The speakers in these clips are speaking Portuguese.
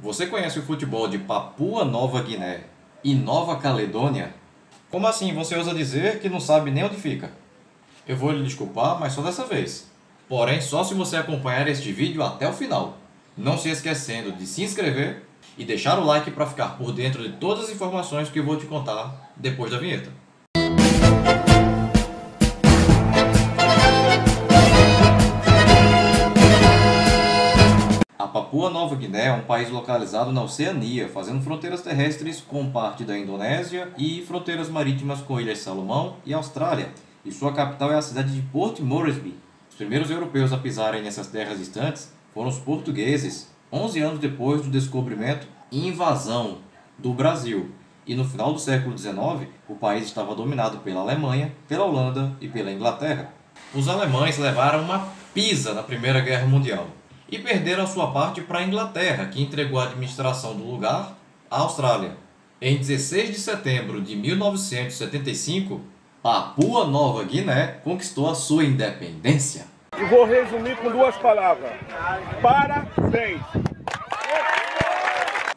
Você conhece o futebol de Papua Nova Guiné e Nova Caledônia? Como assim você ousa dizer que não sabe nem onde fica? Eu vou lhe desculpar, mas só dessa vez. Porém, só se você acompanhar este vídeo até o final. Não se esquecendo de se inscrever e deixar o like para ficar por dentro de todas as informações que eu vou te contar depois da vinheta. A Papua Nova Guiné é um país localizado na Oceania, fazendo fronteiras terrestres com parte da Indonésia e fronteiras marítimas com Ilhas Salomão e Austrália, e sua capital é a cidade de Port Moresby. Os primeiros europeus a pisarem nessas terras distantes foram os portugueses, 11 anos depois do descobrimento e invasão do Brasil, e no final do século XIX o país estava dominado pela Alemanha, pela Holanda e pela Inglaterra. Os alemães levaram uma pisa na Primeira Guerra Mundial e perderam sua parte para a Inglaterra, que entregou a administração do lugar à Austrália. Em 16 de setembro de 1975, Papua Nova Guiné conquistou a sua independência. E vou resumir com duas palavras: parabéns!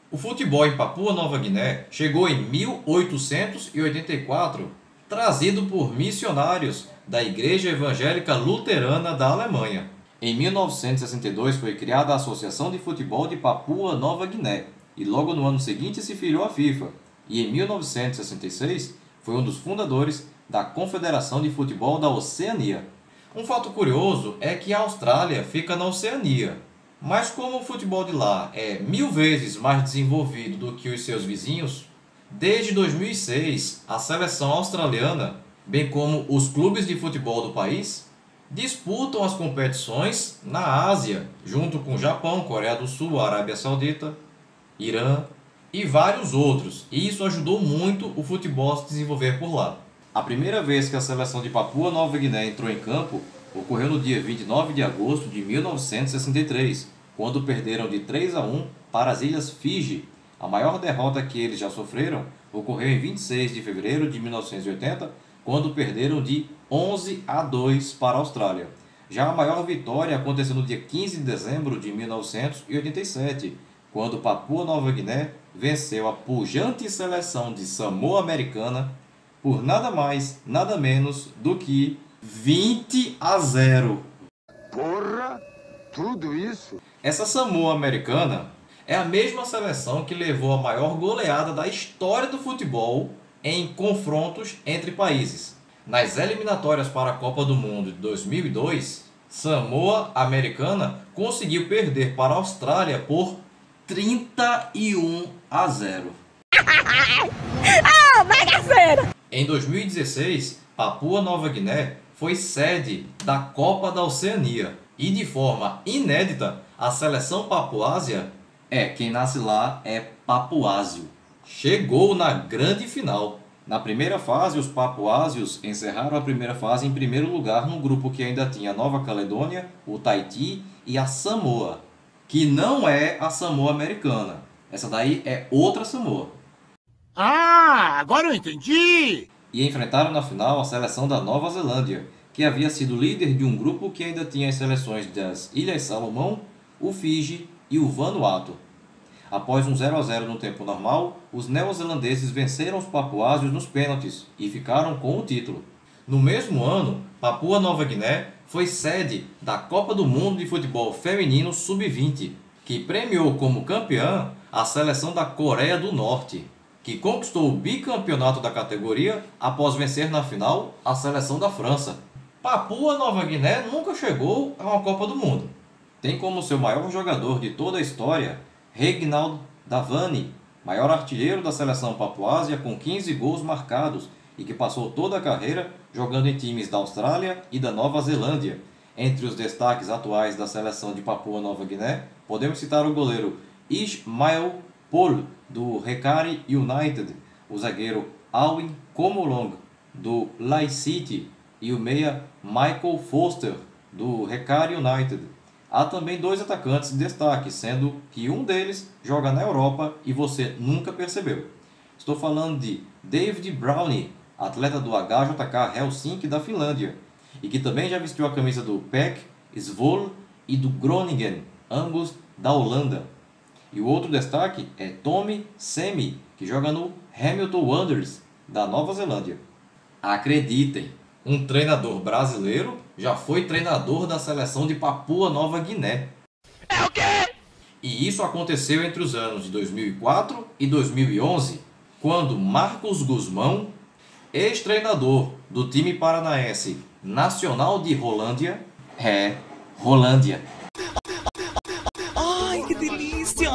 O futebol em Papua Nova Guiné chegou em 1884, trazido por missionários da Igreja Evangélica Luterana da Alemanha. Em 1962 foi criada a Associação de Futebol de Papua Nova Guiné e logo no ano seguinte se filiou à FIFA. E em 1966 foi um dos fundadores da Confederação de Futebol da Oceania. Um fato curioso é que a Austrália fica na Oceania, mas como o futebol de lá é 1000 vezes mais desenvolvido do que os seus vizinhos, desde 2006 a seleção australiana, bem como os clubes de futebol do país, disputam as competições na Ásia, junto com Japão, Coreia do Sul, Arábia Saudita, Irã e vários outros, e isso ajudou muito o futebol a se desenvolver por lá. A primeira vez que a seleção de Papua Nova Guiné entrou em campo ocorreu no dia 29 de agosto de 1963, quando perderam de 3-1 para as Ilhas Fiji. A maior derrota que eles já sofreram ocorreu em 26 de fevereiro de 1980, quando perderam de 11-2 para a Austrália. Já a maior vitória aconteceu no dia 15 de dezembro de 1987, quando Papua Nova Guiné venceu a pujante seleção de Samoa Americana por nada mais, nada menos do que 20-0. Porra! Tudo isso? Essa Samoa Americana é a mesma seleção que levou a maior goleada da história do futebol em confrontos entre países. Nas eliminatórias para a Copa do Mundo de 2002, Samoa Americana conseguiu perder para a Austrália por 31-0. Ah, bagaceira! Em 2016, Papua Nova Guiné foi sede da Copa da Oceania e, de forma inédita, a seleção papuásia, quem nasce lá é papuásio, chegou na grande final. Na primeira fase, os papuásios encerraram a primeira fase em primeiro lugar num grupo que ainda tinha a Nova Caledônia, o Tahiti e a Samoa, que não é a Samoa Americana. Essa daí é outra Samoa. Ah, agora eu entendi! E enfrentaram na final a seleção da Nova Zelândia, que havia sido líder de um grupo que ainda tinha as seleções das Ilhas Salomão, o Fiji e o Vanuatu. Após um 0-0 no tempo normal, os neozelandeses venceram os papuásios nos pênaltis e ficaram com o título. No mesmo ano, Papua Nova Guiné foi sede da Copa do Mundo de Futebol Feminino Sub-20, que premiou como campeã a seleção da Coreia do Norte, que conquistou o bicampeonato da categoria após vencer na final a seleção da França. Papua Nova Guiné nunca chegou a uma Copa do Mundo. Tem como seu maior jogador de toda a história Reginald Davani, maior artilheiro da seleção papuásia com 15 gols marcados e que passou toda a carreira jogando em times da Austrália e da Nova Zelândia. Entre os destaques atuais da seleção de Papua Nova Guiné, podemos citar o goleiro Ismael Pol, do Rekari United, o zagueiro Alwyn Komolong, do Lai City, e o meia Michael Foster, do Rekari United. Há também dois atacantes de destaque, sendo que um deles joga na Europa e você nunca percebeu. Estou falando de David Brownie, atleta do HJK Helsinki da Finlândia, e que também já vestiu a camisa do PEC, Zwolle e do Groningen, ambos da Holanda. E o outro destaque é Tommy Semi, que joga no Hamilton Wanderers, da Nova Zelândia. Acreditem, um treinador brasileiro já foi treinador da seleção de Papua Nova Guiné. É o quê? E isso aconteceu entre os anos de 2004 e 2011, quando Marcos Guzmão, ex-treinador do time paranaense Nacional de Rolândia, Rolândia. Ai, que delícia!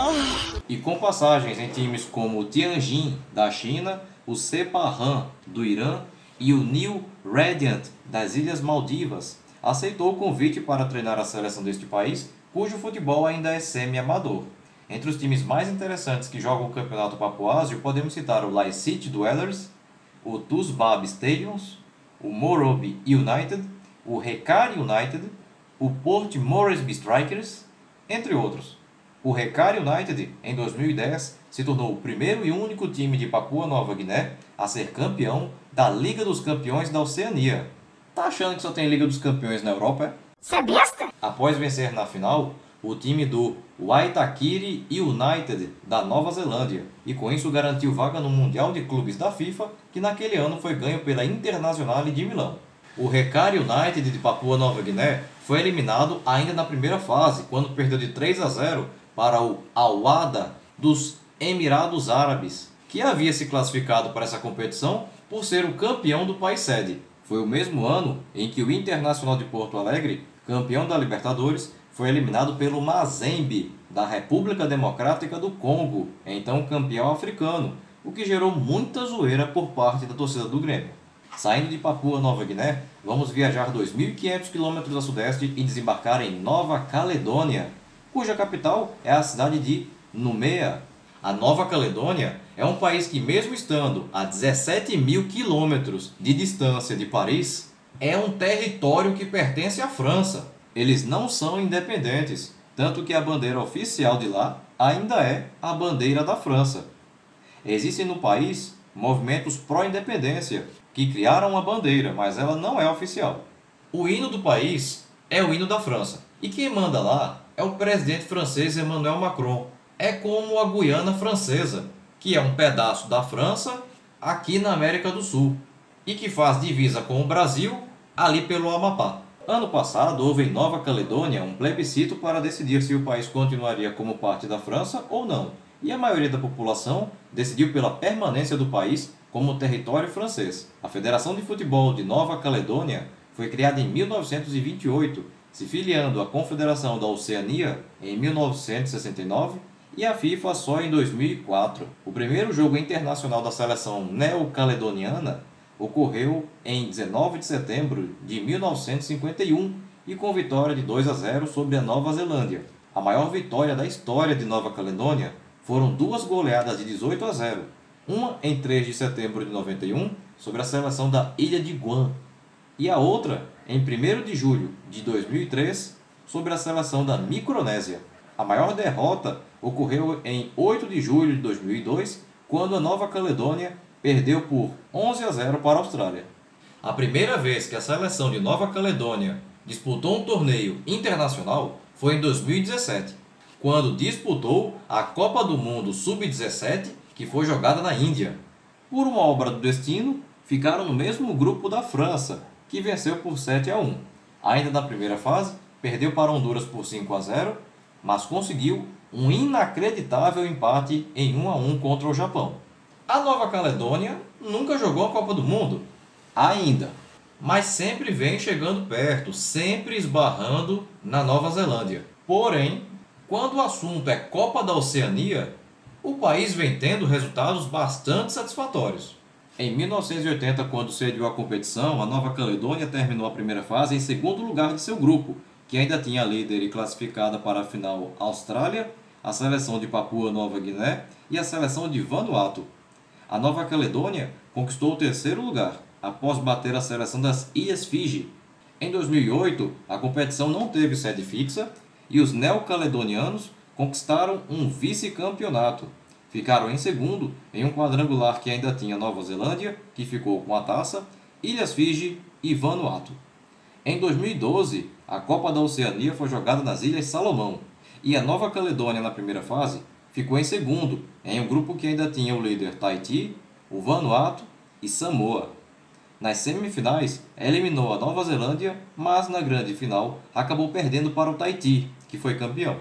E com passagens em times como o Tianjin, da China, o Sepahan, do Irã e o New Radiant, das Ilhas Maldivas, aceitou o convite para treinar a seleção deste país, cujo futebol ainda é semi-amador. Entre os times mais interessantes que jogam o campeonato papuásio, podemos citar o Lai City Dwellers, o Tusbab Stadiums, o Morobe United, o Rekari United, o Port Moresby Strikers, entre outros. O Rekari United, em 2010, se tornou o primeiro e único time de Papua Nova Guiné a ser campeão da Liga dos Campeões da Oceania. Tá achando que só tem Liga dos Campeões na Europa, é? Você é besta? Após vencer na final, o time do Waitakere United da Nova Zelândia, e com isso garantiu vaga no Mundial de Clubes da FIFA, que naquele ano foi ganho pela Internazionale de Milão. O Rekari United de Papua Nova Guiné foi eliminado ainda na primeira fase, quando perdeu de 3-0 para o Al-Wahda dos Emirados Árabes, que havia se classificado para essa competição por ser o campeão do país sede. Foi o mesmo ano em que o Internacional de Porto Alegre, campeão da Libertadores, foi eliminado pelo Mazembe, da República Democrática do Congo, então campeão africano, o que gerou muita zoeira por parte da torcida do Grêmio. Saindo de Papua Nova Guiné, vamos viajar 2.500 km a sudeste e desembarcar em Nova Caledônia, cuja capital é a cidade de Nouméa. A Nova Caledônia é um país que, mesmo estando a 17.000 km de distância de Paris, é um território que pertence à França. Eles não são independentes, tanto que a bandeira oficial de lá ainda é a bandeira da França. Existem no país movimentos pró-independência que criaram uma bandeira, mas ela não é oficial. O hino do país é o hino da França, e quem manda lá é o presidente francês Emmanuel Macron. É como a Guiana Francesa, que é um pedaço da França aqui na América do Sul, e que faz divisa com o Brasil ali pelo Amapá. Ano passado, houve em Nova Caledônia um plebiscito para decidir se o país continuaria como parte da França ou não, e a maioria da população decidiu pela permanência do país como território francês. A Federação de Futebol de Nova Caledônia foi criada em 1928, se filiando à Confederação da Oceania em 1969 e à FIFA só em 2004. O primeiro jogo internacional da seleção neocaledoniana ocorreu em 19 de setembro de 1951 e com vitória de 2-0 sobre a Nova Zelândia. A maior vitória da história de Nova Caledônia foram duas goleadas de 18-0, uma em 3 de setembro de 91 sobre a seleção da Ilha de Guam e a outra em 1º de julho de 2003 sobre a seleção da Micronésia. A maior derrota ocorreu em 8 de julho de 2002, quando a Nova Caledônia perdeu por 11-0 para a Austrália. A primeira vez que a seleção de Nova Caledônia disputou um torneio internacional foi em 2017, quando disputou a Copa do Mundo Sub-17, que foi jogada na Índia. Por uma obra do destino, ficaram no mesmo grupo da França, que venceu por 7-1. Ainda na primeira fase, perdeu para Honduras por 5-0, mas conseguiu um inacreditável empate em 1-1 contra o Japão. A Nova Caledônia nunca jogou a Copa do Mundo, ainda, mas sempre vem chegando perto, sempre esbarrando na Nova Zelândia. Porém, quando o assunto é Copa da Oceania, o país vem tendo resultados bastante satisfatórios. Em 1980, quando sediou a competição, a Nova Caledônia terminou a primeira fase em segundo lugar de seu grupo, que ainda tinha líder e classificada para a final Austrália, a seleção de Papua Nova Guiné e a seleção de Vanuatu. A Nova Caledônia conquistou o terceiro lugar, após bater a seleção das Ilhas Fiji. Em 2008, a competição não teve sede fixa e os neocaledonianos conquistaram um vice-campeonato. Ficaram em segundo em um quadrangular que ainda tinha Nova Zelândia, que ficou com a taça, Ilhas Fiji e Vanuatu. Em 2012, a Copa da Oceania foi jogada nas Ilhas Salomão, e a Nova Caledônia, na primeira fase, ficou em segundo, em um grupo que ainda tinha o líder Tahiti, o Vanuatu e Samoa. Nas semifinais, eliminou a Nova Zelândia, mas na grande final acabou perdendo para o Tahiti, que foi campeão.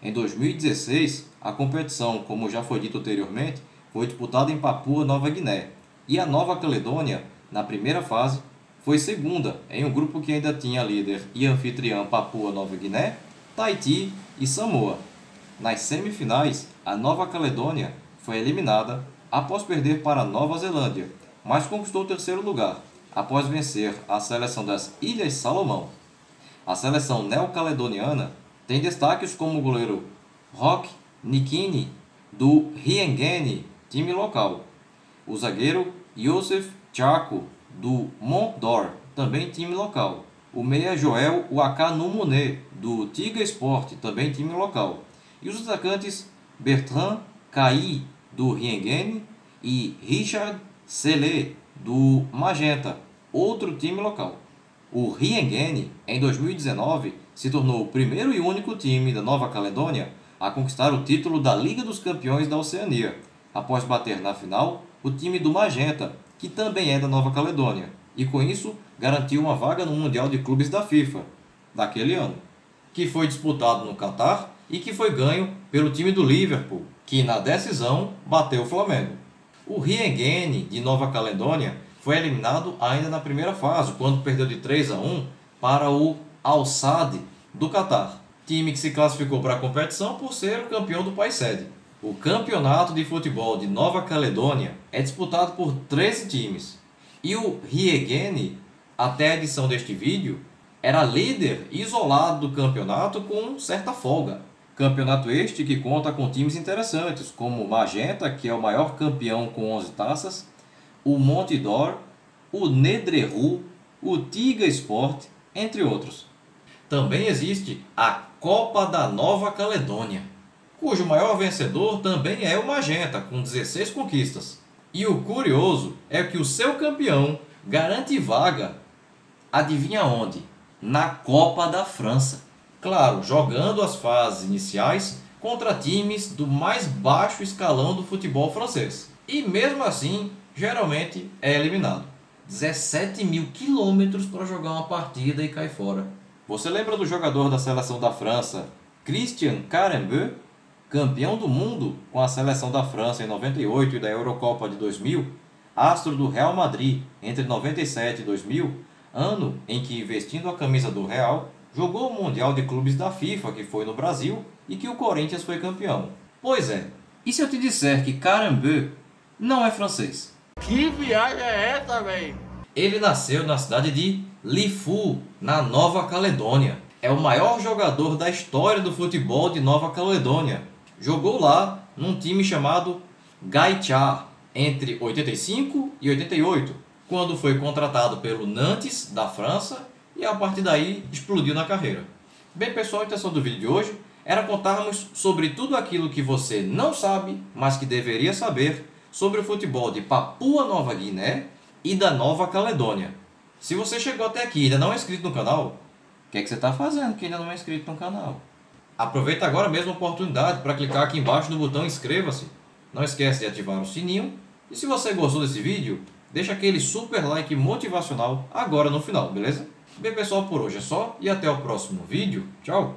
Em 2016, a competição, como já foi dito anteriormente, foi disputada em Papua Nova Guiné, e a Nova Caledônia, na primeira fase, foi segunda em um grupo que ainda tinha líder e anfitriã Papua Nova Guiné, Tahiti e Samoa. Nas semifinais, a Nova Caledônia foi eliminada após perder para a Nova Zelândia, mas conquistou o terceiro lugar, após vencer a seleção das Ilhas Salomão. A seleção neocaledoniana tem destaques como o goleiro Roch Nikini, do Hiengeni, time local, o zagueiro Youssef Chaco, do Mont d'Or, também time local, o meia Joel Wakanumune, do Tiga Sport, também time local, e os atacantes Bertrand Caí, do Hiengeni, e Richard Sele, do Magenta, outro time local. O Hiengeni, em 2019, se tornou o primeiro e único time da Nova Caledônia a conquistar o título da Liga dos Campeões da Oceania, após bater na final o time do Magenta, que também é da Nova Caledônia, e com isso garantiu uma vaga no Mundial de Clubes da FIFA, daquele ano, que foi disputado no Catar e que foi ganho pelo time do Liverpool, que na decisão bateu o Flamengo. O Hiengeni, de Nova Caledônia, foi eliminado ainda na primeira fase, quando perdeu de 3-1 para o Al Sadd do Catar, time que se classificou para a competição por ser o campeão do país sede. O campeonato de futebol de Nova Caledônia é disputado por 13 times, e o Hiengeni, até a edição deste vídeo, era líder isolado do campeonato com certa folga. Campeonato este que conta com times interessantes, como o Magenta, que é o maior campeão com 11 taças, o Mont d'Or, o Nedrehu, o Tiga Sport, entre outros. Também existe a Copa da Nova Caledônia, cujo maior vencedor também é o Magenta, com 16 conquistas. E o curioso é que o seu campeão garante vaga, adivinha onde? Na Copa da França. Claro, jogando as fases iniciais contra times do mais baixo escalão do futebol francês. E mesmo assim, geralmente é eliminado. 17 mil quilômetros para jogar uma partida e cair fora. Você lembra do jogador da seleção da França, Christian Carambeu, campeão do mundo com a seleção da França em 98 e da Eurocopa de 2000, astro do Real Madrid entre 97 e 2000, ano em que, vestindo a camisa do Real, jogou o Mundial de Clubes da FIFA, que foi no Brasil, e que o Corinthians foi campeão. Pois é, e se eu te disser que Carambeu não é francês? Que viagem é essa, velho? Ele nasceu na cidade de Lifu, na Nova Caledônia. É o maior jogador da história do futebol de Nova Caledônia. Jogou lá num time chamado Gaichar entre 85 e 88, quando foi contratado pelo Nantes, da França, e a partir daí explodiu na carreira. Bem pessoal, a intenção do vídeo de hoje era contarmos sobre tudo aquilo que você não sabe, mas que deveria saber sobre o futebol de Papua Nova Guiné e da Nova Caledônia. Se você chegou até aqui e ainda não é inscrito no canal, o que é que você está fazendo que ainda não é inscrito no canal? Aproveita agora mesmo a oportunidade para clicar aqui embaixo no botão inscreva-se. Não esquece de ativar o sininho. E se você gostou desse vídeo, deixa aquele super like motivacional agora no final, beleza? Bem pessoal, por hoje é só e até o próximo vídeo. Tchau!